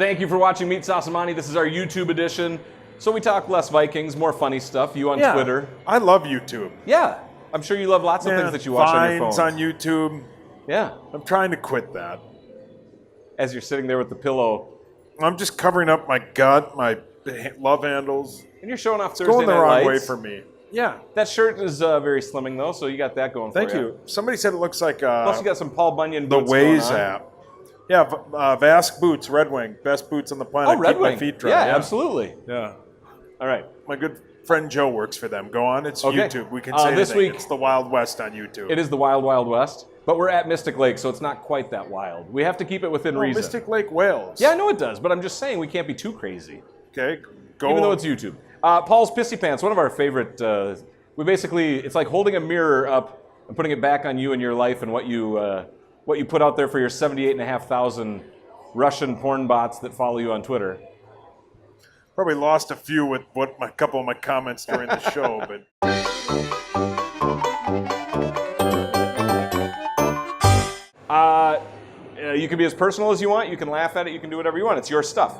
Thank you for watching Meatsauce Monty. This is our YouTube edition. So we talk less Vikings, more funny stuff. You on Twitter. I love YouTube. Yeah. I'm sure you love lots of things that you watch on your phone. Vines on YouTube. Yeah. I'm trying to quit that. As you're sitting there with the pillow. I'm just covering up my gut, my love handles. And you're showing off It's Thursday going the Night wrong Lights. way for me. Yeah. That shirt is very slimming, though, so you got that going Thank for you. you. Somebody said it looks like Plus, you got some Paul Bunyan the boots going Waze on. app. Yeah, Vask boots, Red Wing, best boots on the planet. Oh, Red Keep Wing. my feet dry. Yeah, absolutely. Yeah. All right. My good friend Joe works for them. Go on. It's Okay. YouTube. We can say this anything. week- It's the Wild West on YouTube. It is the Wild Wild West, but we're at Mystic Lake, so it's not quite that wild. We have to keep it within reason. Mystic Lake, Wales. Yeah, I know it does, but I'm just saying we can't be too crazy. Okay. Go Even though on. it's YouTube. Paul's Pissy Pants, one of our favorite. It's like holding a mirror up and putting it back on you and your life and what you put out there for your 78,500 Russian porn bots that follow you on Twitter. Probably lost a few with a couple of my comments during the show, but You can be as personal as you want. You can laugh at it. You can do whatever you want. It's your stuff.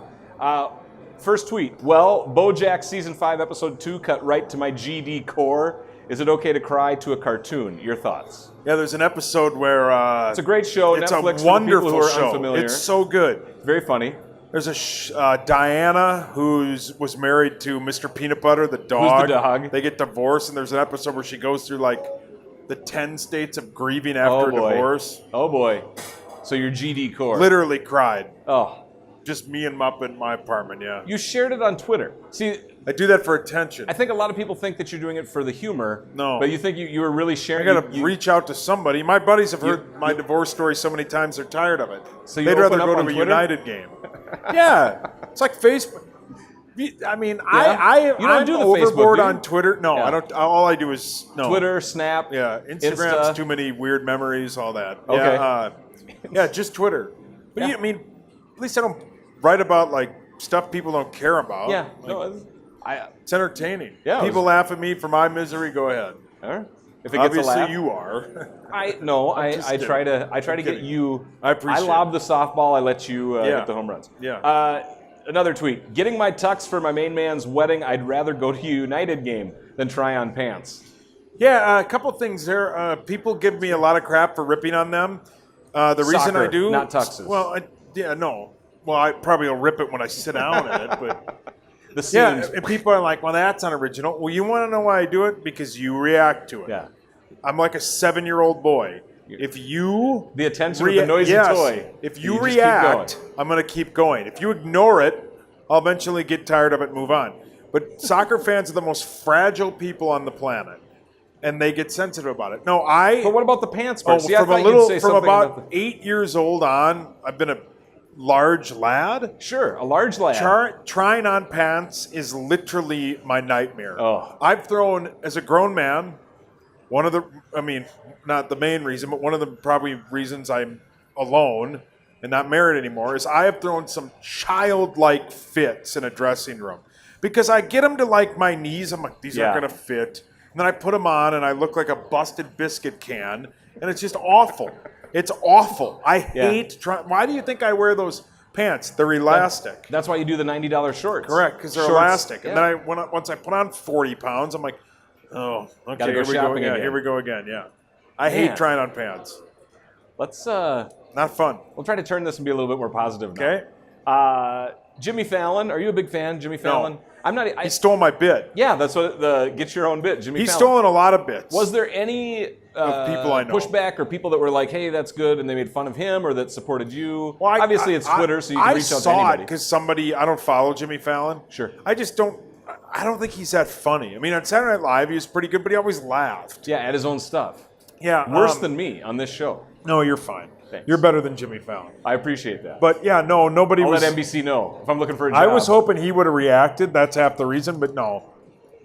First tweet. Well, BoJack Season 5, Episode 2 cut right to my GD core. Is it okay to cry to a cartoon? Your thoughts? yeah, there's an episode where It's a great show. it's Netflix a wonderful for the people who are show. unfamiliar. It's so good. Very funny. There's a Diana who was married to Mr. Peanut Butter, the dog. Who's the dog? They get divorced, and there's an episode where she goes through like the 10 states of grieving after a divorce. Oh boy. So your GD core. Literally cried. Oh. Just me and Mupp in my apartment, yeah. You shared it on Twitter. See, I do that for attention. I think a lot of people think that you're doing it for the humor. No. But you think you were really sharing. I got to reach out to somebody. My buddies have heard my divorce story so many times they're tired of it. So you they'd rather open up go to on a Twitter? United game. Yeah, it's like Facebook. I mean, You don't I'm do the overboard Facebook, do you? on Twitter. No, Yeah. I don't. All I do is Twitter, Snap. Yeah, Instagram's Insta. too many weird memories. All that. Okay. Yeah, just Twitter. But Yeah. I mean, at least I don't write about like stuff people don't care about. Yeah. Like, No, it's entertaining. Yeah, People laugh at me for my misery. Go ahead. all right. If it gets Obviously, a laugh. you are. I just try kidding. to get kidding. you. I appreciate I lob the softball. I let you hit the home runs. Yeah. Another tweet. Getting my tux for my main man's wedding. I'd rather go to a United game than try on pants. Yeah, a couple things there. People give me a lot of crap for ripping on them. The reason Soccer, I do, not tuxes. Well, no. Well, I probably will rip it when I sit down in it, but The seams. yeah. And people are like, "Well, that's unoriginal." Well, you want to know why I do it? Because you react to it. Yeah. I'm like a 7-year-old boy. If you The attention of the noisy toy. If you just keep react, going. I'm going to keep going. If you ignore it, I'll eventually get tired of it and move on. But soccer fans are the most fragile people on the planet, and they get sensitive about it. No, But what about the pants part? See, I from thought you'd say something about 8 years old on, I've been a large lad. Sure, a large lad. Trying on pants is literally my nightmare. Oh. I've thrown, as a grown man, not the main reason, but one of the probably reasons I'm alone and not married anymore is I have thrown some childlike fits in a dressing room. Because I get them to like my knees, I'm like, these aren't going to fit. And then I put them on and I look like a busted biscuit can, and it's just awful. It's awful. I hate trying. Why do you think I wear those pants? They're elastic. That's why you do the $90 shorts. Correct, because they're Shorts, elastic. yeah. And then once I put on 40 pounds, I'm like, oh, okay, Gotta go here we go. shopping Yeah, again. here we go again. Yeah, I Man. hate trying on pants. Let's Not fun. we'll try to turn this and be a little bit more positive now. Okay. Jimmy Fallon, are you a big fan, Jimmy Fallon? I'm not. He stole my bit. Yeah, that's what the get your own bit, Jimmy He's Fallon. stolen a lot of bits. Was there any Of people I know. pushback or people that were like, "Hey, that's good," and they made fun of him, or that supported you? Well, Obviously, it's Twitter, so you can reach out to I saw anybody. it because somebody. I don't follow Jimmy Fallon. Sure. I just don't. I don't think he's that funny. I mean, on Saturday Night Live, he was pretty good, but he always laughed. Yeah, at his own stuff. Yeah. Worse than me on this show. No, you're fine. Thanks. You're better than Jimmy Fallon. I appreciate that. But yeah, no, nobody I'll was. let NBC know if I'm looking for a job. I was hoping he would have reacted. That's half the reason, but no.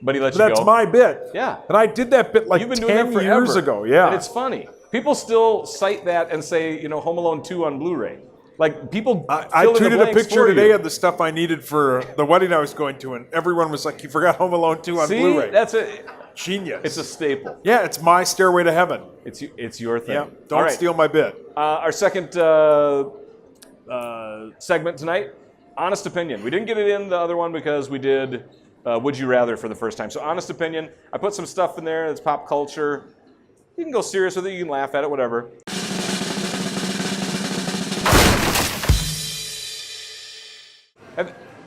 but he let But you that's go. my bit. Yeah. And I did that bit like You've been 10 doing that forever. years ago. Yeah. And it's funny. People still cite that and say, Home Alone 2 on Blu-ray. Like, people I fill in the tweeted a blanks picture for today you. of the stuff I needed for the wedding I was going to, and everyone was like, "You forgot Home Alone 2 on See, Blu-ray." that's it. Genius. It's a staple. Yeah, it's my stairway to heaven. It's your thing. Yeah, All don't right. steal my bit. Our second segment tonight, honest opinion. We didn't get it in the other one because we did Would You Rather for the first time. So honest opinion, I put some stuff in there that's pop culture. You can go serious with it, you can laugh at it, whatever.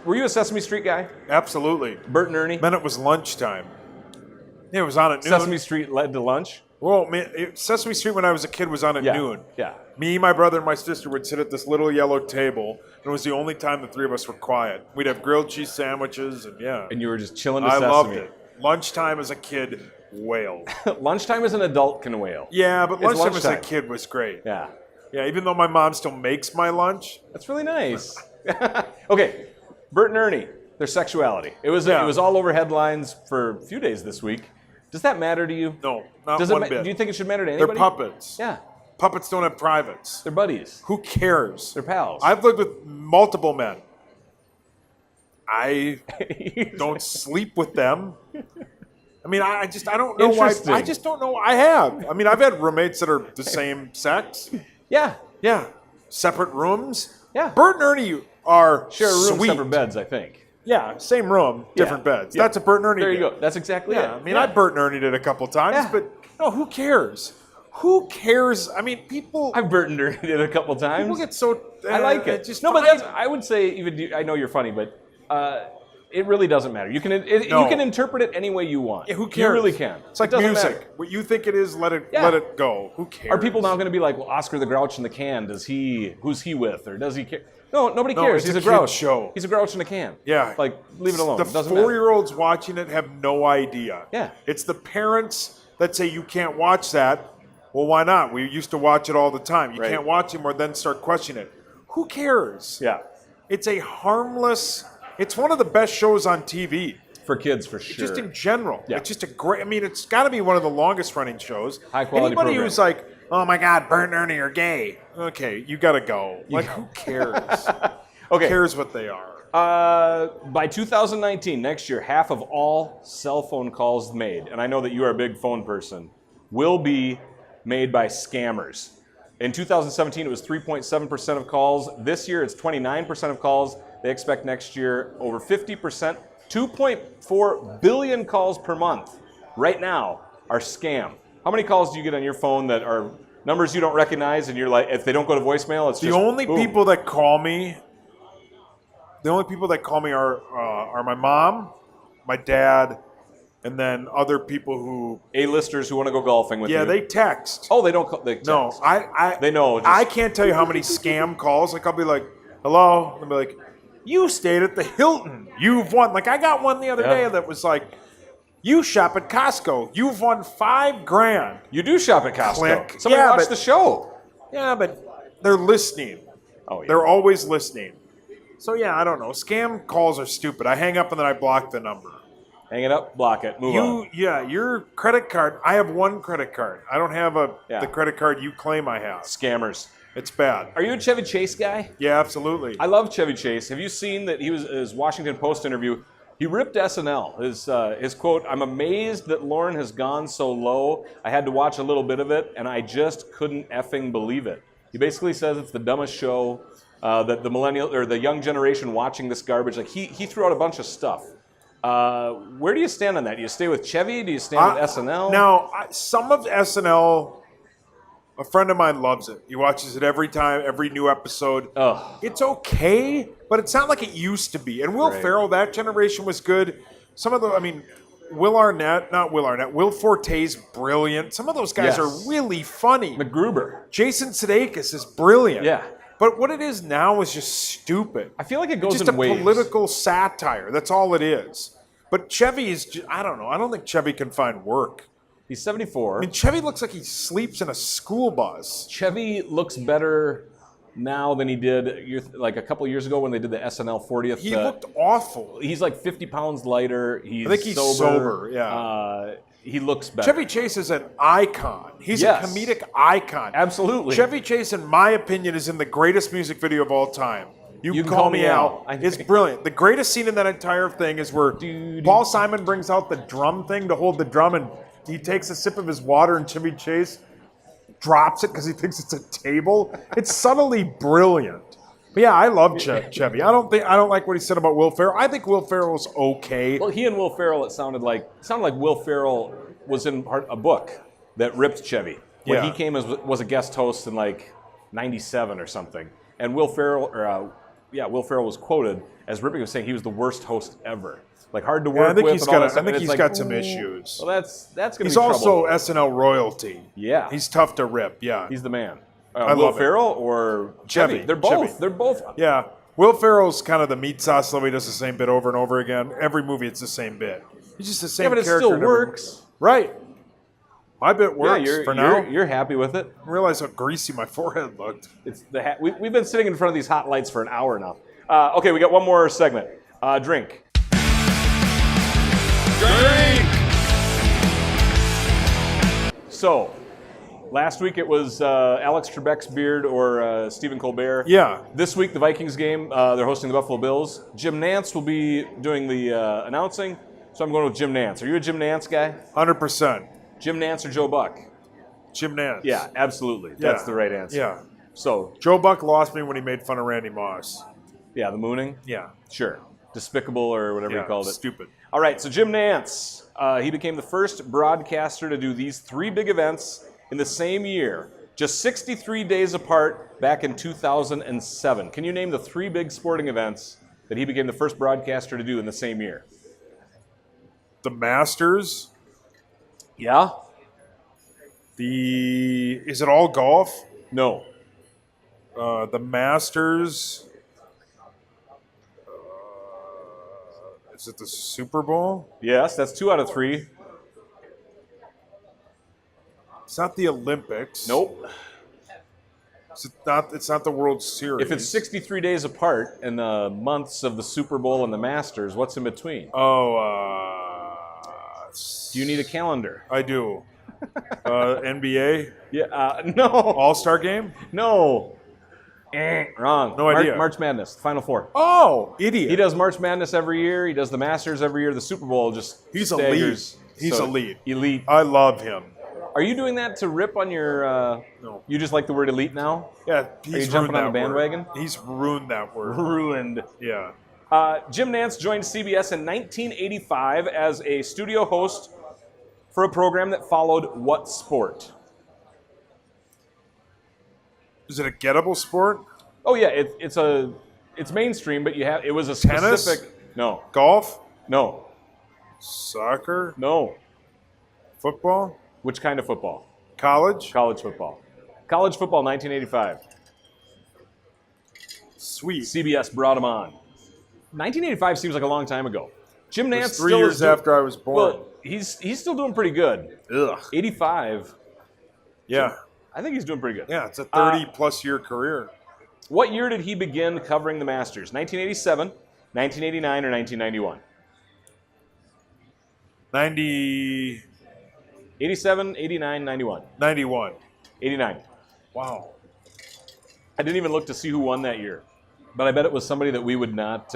Were you a Sesame Street guy? Absolutely. Bert and Ernie? Then it was lunchtime. Yeah, it was on at noon. Sesame Street led to lunch? Well, man, Sesame Street when I was a kid was on at noon. Yeah. Me, my brother, and my sister would sit at this little yellow table, and it was the only time the three of us were quiet. We'd have grilled cheese sandwiches, and yeah. And you were just chilling to I Sesame. loved it. Lunchtime as a kid, wailed. Lunchtime as an adult can wail. Yeah, but lunchtime as a lunchtime. kid was great. Yeah. Yeah, even though my mom still makes my lunch. That's really nice. Okay, Bert and Ernie, their sexuality. It was all over headlines for a few days this week. Does that matter to you? No, not Does one it bit. Do you think it should matter to anybody? They're puppets. Yeah. Puppets don't have privates. They're buddies. Who cares? They're pals. I've lived with multiple men. I don't sleep with them. I mean, I don't know why. Interesting. I just don't know. I have. I mean, I've had roommates that are the same sex. Yeah. Yeah. Separate rooms. Yeah. Bert and Ernie are Share a room, sweet. separate beds, I think. Yeah, same room, different beds. Yeah. That's a Bert and Ernie There you bed. go. That's exactly it. Yeah, I mean, I Bert and Ernie did a couple times, Yeah. but no, who cares? Who cares? I mean, people. I've Bert and Ernie it a couple times. People get so. I like it. Just No, but fine. I would say even I know you're funny, but it really doesn't matter. You can you can interpret it any way you want. Yeah, who cares? You really can. It's like It doesn't music. matter. What you think it is, let it go. Who cares? Are people now going to be like, well, Oscar the Grouch in the can? Who's he with, or does he care? No, nobody No, cares. it's He's a a grouch. kid's show. He's a grouch in a can. Yeah. Like, leave it alone. The It doesn't matter. 4-year-olds watching it have no idea. Yeah. It's the parents that say you can't watch that. Well, why not? We used to watch it all the time. You Right. can't watch it or then start questioning it. Who cares? Yeah. It's a harmless. It's one of the best shows on TV. For kids, for sure. Just in general. Yeah. It's just a great. I mean, it's got to be one of the longest running shows. High quality Anybody program. who's like, oh my God, Bert and Ernie are gay. Okay, you got to go. Who cares? Okay. Who cares what they are? By 2019, next year, half of all cell phone calls made, and I know that you are a big phone person, will be made by scammers. In 2017, it was 3.7% of calls. This year, it's 29% of calls. They expect next year over 50%. 2.4 billion calls per month right now are scam. How many calls do you get on your phone that are numbers you don't recognize, and you're like, if they don't go to voicemail, it's The just only boom. people that call me are my mom, my dad, and then other people who. A-listers who want to go golfing with you. Yeah, they text. Oh, they don't call. They text. No, They know. I can't tell you how many scam calls. Like I'll be like, "Hello," and they'll be like, "You stayed at the Hilton. You've won." Like I got one the other Yeah. day that was like, "You shop at Costco. You've won $5,000." You do shop at Costco. Click. Somebody Yeah, watched but- the show. Yeah, but they're listening. Oh, yeah. They're always listening. So yeah, I don't know. Scam calls are stupid. I hang up and then I block the number. Hang it up, block it, move on. Your credit card. I have one credit card. I don't have Yeah. the credit card you claim I have. Scammers. It's bad. Are you a Chevy Chase guy? Yeah, absolutely. I love Chevy Chase. Have you seen that his Washington Post interview? He ripped SNL. His quote, "I'm amazed that Lauren has gone so low. I had to watch a little bit of it, and I just couldn't effing believe it." He basically says it's the dumbest show that the millennial or the young generation watching this garbage. Like he threw out a bunch of stuff. Where do you stand on that? Do you stay with Chevy? Do you stand with SNL? Now, some of SNL, a friend of mine loves it. He watches it every time, every new episode. Ugh. It's okay, but it's not like it used to be. And Will Right. Ferrell, that generation was good. Some of the, I mean, Will Forte's brilliant. Some of those guys Yes. are really funny. MacGruber. Jason Sudeikis is brilliant. Yeah. But what it is now is just stupid. I feel like it goes Just in a waves. political satire. That's all it is. But Chevy is, I don't know. I don't think Chevy can find work. He's 74. I mean, Chevy looks like he sleeps in a school bus. Chevy looks better now than he did like a couple years ago when they did the SNL 40th. He looked awful. He's like 50 pounds lighter. I think he's sober, yeah. He looks better. Chevy Chase is an icon. He's Yes. a comedic icon. Absolutely. Chevy Chase, in my opinion, is in the greatest music video of all time. You Can Call Me Out. I- It's brilliant. The greatest scene in that entire thing is where Paul Simon brings out the drum thing to hold the drum, and he takes a sip of his water, and Chevy Chase drops it because he thinks it's a table. It's subtly brilliant. But yeah, I love Chevy. I don't like what he said about Will Ferrell. I think Will Ferrell's okay. Well, he and Will Ferrell, it sounded like Will Ferrell was in a book that ripped Chevy. When he came was a guest host in like '97 or something, and Will Ferrell was quoted as ripping him, saying he was the worst host ever. Like hard to work with. I think he's got some issues. Well, that's going to be He's trouble. also SNL royalty. Yeah, he's tough to rip. Yeah, he's the man. I Will love Ferrell or Chevy? They're both. Chevy. They're both. Yeah, Will Ferrell's kind of the meat sauce. He does the same bit over and over again. Every movie, it's the same bit. He's just the same. Yeah, but it character still works. Right. My bit works for now. You're happy with it. I realize how greasy my forehead looked. It's we've been sitting in front of these hot lights for an hour now. Okay, we got one more segment. Drink. Drink! So, last week it was Alex Trebek's beard or Stephen Colbert. Yeah. This week, the Vikings game, they're hosting the Buffalo Bills. Jim Nance will be doing the announcing, so I'm going with Jim Nance. Are you a Jim Nance guy? 100%. Jim Nance or Joe Buck? Jim Nance. Yeah, absolutely. That's the right answer. Yeah. So, Joe Buck lost me when he made fun of Randy Moss. yeah, the mooning? Yeah. Sure. Despicable or whatever you called it. Stupid. All right, so Jim Nance, he became the first broadcaster to do these three big events in the same year, just 63 days apart back in 2007. Can you name the three big sporting events that he became the first broadcaster to do in the same year? The Masters. Yeah? Is it all golf? No. The Masters. Is it the Super Bowl? Yes, that's 2 out of 3. It's not the Olympics. Nope. It's not the World Series. If it's 63 days apart in the months of the Super Bowl and the Masters, what's in between? Do you need a calendar? I do. NBA? Yeah. No. All-Star Game? No. Wrong. No idea. March Madness, Final Four. Oh, idiot. He does March Madness every year. He does the Masters every year. The Super Bowl just He's staggers. elite. He's elite. Elite. I love him. Are you doing that to rip on your... No. You just like the word elite now? Yeah, Are you he's jumping ruined on the that bandwagon? word. He's ruined that word. Ruined. Yeah. Jim Nance joined CBS in 1985 as a studio host for a program that followed what sport? Is it a gettable sport? Oh yeah, it's mainstream, but it was a Tennis? specific... No. Golf? No. Soccer? No. Football? Which kind of football? College? College football. College football, 1985. Sweet. CBS brought him on. 1985 seems like a long time ago. Jim Nance It was 3 still years is after I was born. Well, he's still doing pretty good. Ugh. 85. Yeah. I think he's doing pretty good. Yeah, it's a 30-plus year career. What year did he begin covering the Masters? 1987, 1989, or 1991? 87, 89, 91. 91. 89. Wow. I didn't even look to see who won that year, but I bet it was somebody that we would not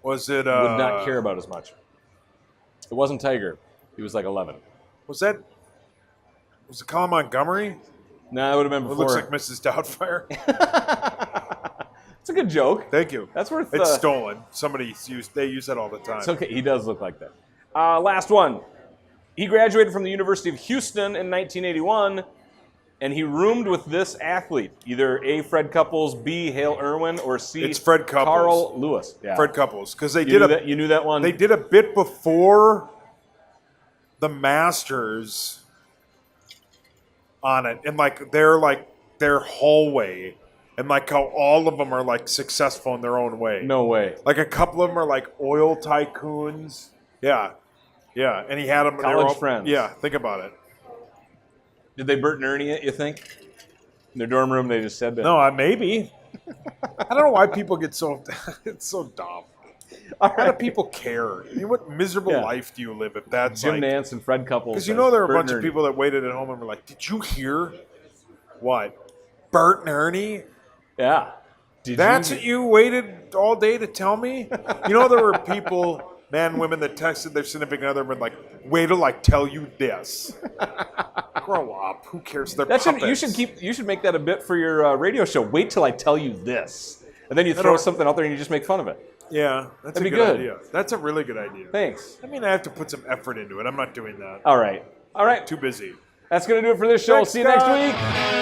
Was it? would not care about as much. It wasn't Tiger. He was like 11. Was it Colin Montgomery? No, that would have been It before. looks like Mrs. Doubtfire. It's a good joke. Thank you. That's worth. It's stolen. They use that all the time. It's okay. He does look like that. Last one. He graduated from the University of Houston in 1981, and he roomed with this athlete: either A. Fred Couples, B. Hale Irwin, or C. It's Fred Couples. Carl Lewis. Yeah. Fred Couples, because You knew that one. They did a bit before the Masters on it, and their hallway, and like how all of them are like successful in their own way. No way. Like a couple of them are like oil tycoons. Yeah, yeah, and he had them. College friends. Yeah, think about it. Did they Bert and Ernie it, you think? In their dorm room, they just said that. No, maybe. I don't know why people get so. It's so dumb. How do people care? I mean, what miserable life do you live if that's Jim like... Nance and Fred Couples. Because you know there are a Bert bunch and of Ernie. people that waited at home and were like, did you hear what? Bert and Ernie? Yeah. That's what you waited all day to tell me? You know there were people Man, women that texted their significant other been like, wait till I tell you this. Grow up. Who cares? They're puppets. You should make that a bit for your radio show. Wait till I tell you this. And then you throw something out there and you just make fun of it. Yeah, that's That'd a be good good. idea. That's a really good idea. Thanks. I mean, I have to put some effort into it. I'm not doing that. All right. Too busy. That's going to do it for this show. Thanks, See you next guys. week.